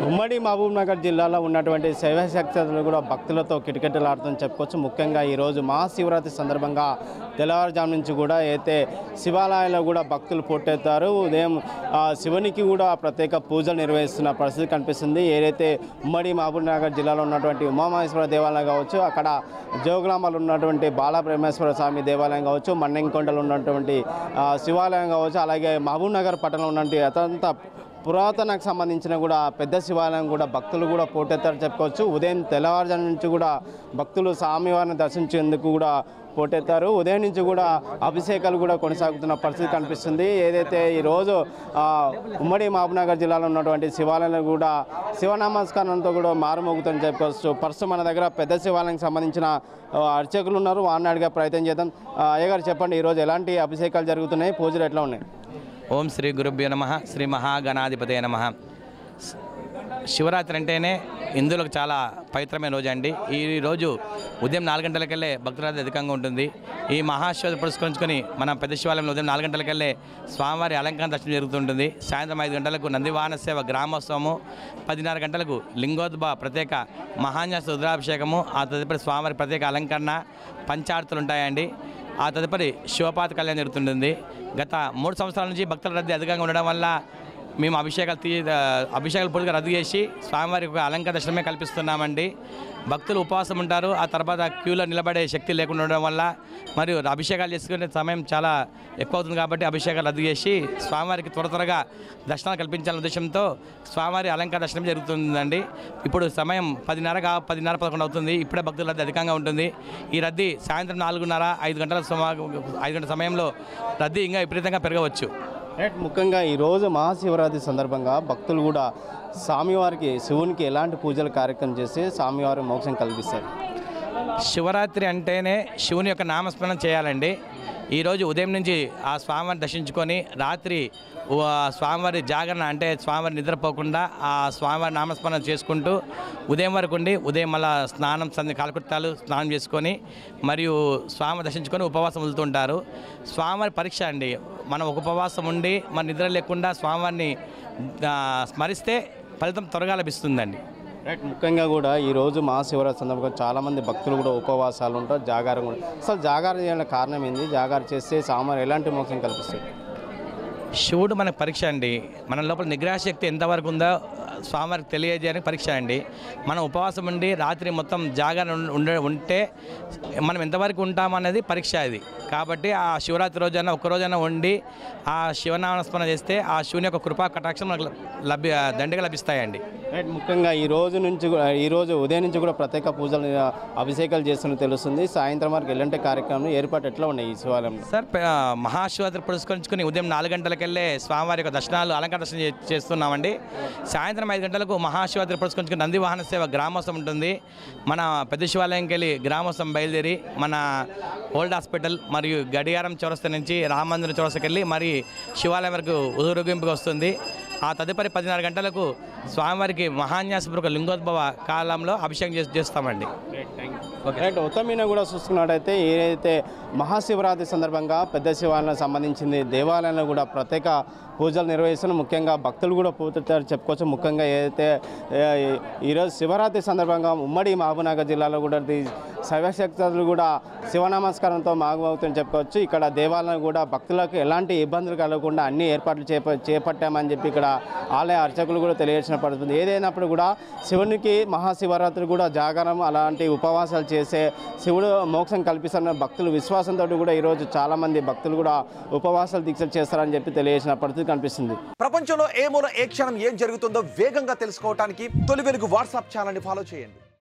ఉమ్మడి మహబూబ్నగర్ జిల్లాలో ఉన్నటువంటి శైవశక్తులు కూడా భక్తులతో కిటకిటలాడుతుందని చెప్పుకోవచ్చు. ముఖ్యంగా ఈరోజు మహాశివరాత్రి సందర్భంగా తెల్లవారుజాము నుంచి కూడా అయితే శివాలయాల్లో కూడా భక్తులు పోటెత్తారు. ఉదయం శివునికి కూడా ప్రత్యేక పూజలు నిర్వహిస్తున్న పరిస్థితి కనిపిస్తుంది. ఏదైతే ఉమ్మడి మహబూబ్నగర్ జిల్లాలో ఉన్నటువంటి ఉమామహేశ్వర దేవాలయం కావచ్చు, అక్కడ జోగులాంబలో ఉన్నటువంటి బాలబ్రహ్మేశ్వర స్వామి దేవాలయం కావచ్చు, మన్నెంకొండలో ఉన్నటువంటి శివాలయం కావచ్చు, అలాగే మహబూబ్నగర్ పట్టణంలో ఉన్నటువంటి అత్యంత పురాతనకు సంబంధించిన కూడా పెద్ద శివాలయం కూడా భక్తులు కూడా పోటెత్తారని చెప్పుకోవచ్చు. ఉదయం తెల్లవారుజాము నుంచి కూడా భక్తులు స్వామివారిని దర్శించేందుకు కూడా పోటెత్తారు. ఉదయం నుంచి కూడా అభిషేకాలు కూడా కొనసాగుతున్న పరిస్థితి కనిపిస్తుంది. ఏదైతే ఈరోజు ఉమ్మడి మహబూబ్నగర్ జిల్లాలో ఉన్నటువంటి శివాలయంలో కూడా శివ నమస్కారంతో కూడా మారుమోగుతుందని చెప్పుకోవచ్చు. ప్రస్తుతం మన దగ్గర పెద్ద శివాలయానికి సంబంధించిన అర్చకులు ఉన్నారు, వారిని అడిగే ప్రయత్నం చేద్దాం. అయ్యగారు చెప్పండి, ఈరోజు ఎలాంటి అభిషేకాలు జరుగుతున్నాయి, పూజలు ఎట్లా ఉన్నాయి? ఓం శ్రీ గురుభ్యో నమః. శ్రీ మహాగణాధిపతయ నమః. శివరాత్రి అంటేనే హిందువులకు చాలా పవిత్రమైన రోజు అండి. ఈ రోజు ఉదయం 4 గంటలకెళ్ళే భక్తురాది అధికంగా ఉంటుంది. ఈ మహాశివరాత్రి పురస్కరించుకొని మన పెద్ద శివాలయంలో ఉదయం 4 గంటలకెళ్ళే స్వామివారి అలంకరణ దర్శనం జరుగుతుంటుంది. సాయంత్రం 5 గంటలకు నందివాహన సేవ గ్రామోత్సవము, 10:30 గంటలకు లింగోద్భవ ప్రత్యేక మహాన్యాస రుద్రాభిషేకము, ఆ తదుపరి స్వామివారి ప్రత్యేక అలంకరణ పంచార్తులు ఉంటాయండి. ఆ తదుపరి శివపాత కళ్యాణం జరుగుతుంటుంది. గత 3 సంవత్సరాల నుంచి భక్తుల రద్దీ అధికంగా ఉండడం వల్ల మేము అభిషేకాలు పూర్తిగా రద్దు చేసి స్వామివారికి ఒక అలంకరణ దర్శనమే కల్పిస్తున్నామండి. భక్తులు ఉపవాసం ఉంటారు. ఆ తర్వాత క్యూలో నిలబడే శక్తి లేకుండా ఉండడం వల్ల మరియు అభిషేకాలు చేసుకునే సమయం చాలా ఎక్కువ అవుతుంది కాబట్టి అభిషేకాలు రద్దు చేసి స్వామివారికి త్వరగా దర్శనాలు కల్పించాలనే ఉద్దేశంతో స్వామివారి అలంకరణ దర్శనం జరుగుతుందండి. ఇప్పుడు సమయం 10:11 అవుతుంది. ఇప్పుడే భక్తుల రద్దీ అధికంగా ఉంటుంది. ఈ రద్దీ సాయంత్రం 4:30, 5 గంటల సమయంలో రద్దీ ఇంకా విపరీతంగా పెరగవచ్చు. ముఖ్యంగా ఈరోజు మహాశివరాత్రి సందర్భంగా భక్తులు కూడా స్వామివారికి శివునికి ఎలాంటి పూజల కార్యక్రమం చేసి స్వామివారి మోక్షం కల్పిస్తారు? శివరాత్రి అంటేనే శివుని యొక్క నామస్మరణ చేయాలండి. ఈరోజు ఉదయం నుంచి ఆ స్వామివారిని దర్శించుకొని రాత్రి స్వామివారి జాగరణ అంటే స్వామివారి నిద్రపోకుండా ఆ స్వామివారి నామస్మరణ చేసుకుంటూ ఉదయం వరకు ఉండి ఉదయం మళ్ళీ కాలకృత్యాలు స్నానం చేసుకొని మరియు స్వామి దర్శించుకొని ఉపవాసం వదులుతుంటారు. స్వామివారి పరీక్ష అండి. మనం ఒక ఉపవాసం ఉండి మన నిద్ర లేకుండా స్వామివారిని స్మరిస్తే ఫలితం త్వరగా లభిస్తుందండి. ముఖ్యంగా కూడా ఈరోజు మహాశివరాత్రి సందర్భంగా చాలామంది భక్తులు కూడా ఉపవాసాలు ఉంటారు, జాగారం కూడా. అసలు జాగారం చేయడానికి కారణం ఏంది? జాగారం చేస్తే స్వామివారు ఎలాంటి మోక్షం కల్పిస్తుంది? శివుడు మనకు పరీక్ష అండి. మన లోపల నిగ్రహశక్తి ఎంతవరకు ఉందో స్వామివారికి తెలియజేయడానికి పరీక్ష అండి. మనం ఉపవాసం ఉండి రాత్రి మొత్తం జాగరణ ఉంటే మనం ఎంతవరకు ఉంటామనేది పరీక్ష ఇది. కాబట్టి ఆ శివరాత్రి రోజైనా ఒక్కరోజైనా ఉండి ఆ శివనామస్మరణ చేస్తే ఆ శివుని యొక్క కృపా కటాక్షం మనకు దండిగా లభిస్తాయండి. ముఖ్యంగా ఈరోజు ఉదయం నుంచి కూడా ప్రత్యేక పూజలు అభిషేకాలు చేస్తున్నట్టు తెలుస్తుంది. సాయంత్రం వరకు ఎలాంటి కార్యక్రమం ఏర్పాటు ఎట్లా ఉన్నాయి ఈ శివాలయంలో? సార్, మహాశివరాత్రి పురస్కరించుకొని ఉదయం 4 గంటలకెళ్ళే స్వామివారి యొక్క దర్శనాలు అలంకరణ దర్శనం చేస్తున్నామండి. సాయంత్రం 5 గంటలకు మహాశివరాత్రి పురస్కరించుకుని నందివాహన సేవ గ్రామోత్సవం ఉంటుంది. మన పెద్ద శివాలయంకి వెళ్ళి గ్రామోత్సవం బయలుదేరి మన ఓల్డ్ హాస్పిటల్ మరియు గడియారం చౌరస్తా నుంచి రామమందిరం చౌరస్తాకి వెళ్ళి మరి శివాలయం వరకు ఊరేగింపుగా వస్తుంది. ఆ తదుపరి 10:30 గంటలకు స్వామివారికి మహాన్యాసపూర్వక లింగోద్భవ కాలంలో అభిషేకం చేస్తామండి. మొత్తం మీద కూడా చూసుకున్నట్టయితే ఏదైతే మహాశివరాత్రి సందర్భంగా పెద్ద శివాలయానికి సంబంధించింది దేవాలయంలో కూడా ప్రత్యేక పూజలు నిర్వహిస్తున్నారు. ముఖ్యంగా భక్తులు కూడా పూర్తిగా చెప్పుకోవచ్చు. ముఖ్యంగా ఏదైతే ఈరోజు శివరాత్రి సందర్భంగా ఉమ్మడి మహబూబ్నగర్ జిల్లాలో కూడా శైవశక్తులు కూడా శివ నమస్కారంతో మాగుమవుతుందని చెప్పుకోవచ్చు. ఇక్కడ దేవాలయం కూడా భక్తులకు ఎలాంటి ఇబ్బందులు కలగకుండా అన్ని ఏర్పాట్లు చేపట్టామని చెప్పి ఇక్కడ ఆలయ అర్చకులు కూడా తెలియజేసిన పడుతుంది. ఏదైనప్పుడు కూడా శివునికి మహాశివరాత్రి కూడా జాగరం అలాంటి ఉపవాసాలు చేసే శివుడు మోక్షం కల్పిస్తున్న భక్తులు విశ్వాసంతో కూడా ఈరోజు చాలామంది భక్తులు కూడా ఉపవాసాలు దీక్షలు చేస్తారని చెప్పి తెలియజేసిన పరిస్థితి కనిపిస్తుంది. ప్రపంచంలో ఏ మూల ఏ క్షణం ఏం జరుగుతుందో వేగంగా తెలుసుకోవడానికి తొలి వెలుగు వాట్సాప్ ఛానల్ని ఫాలో చేయండి.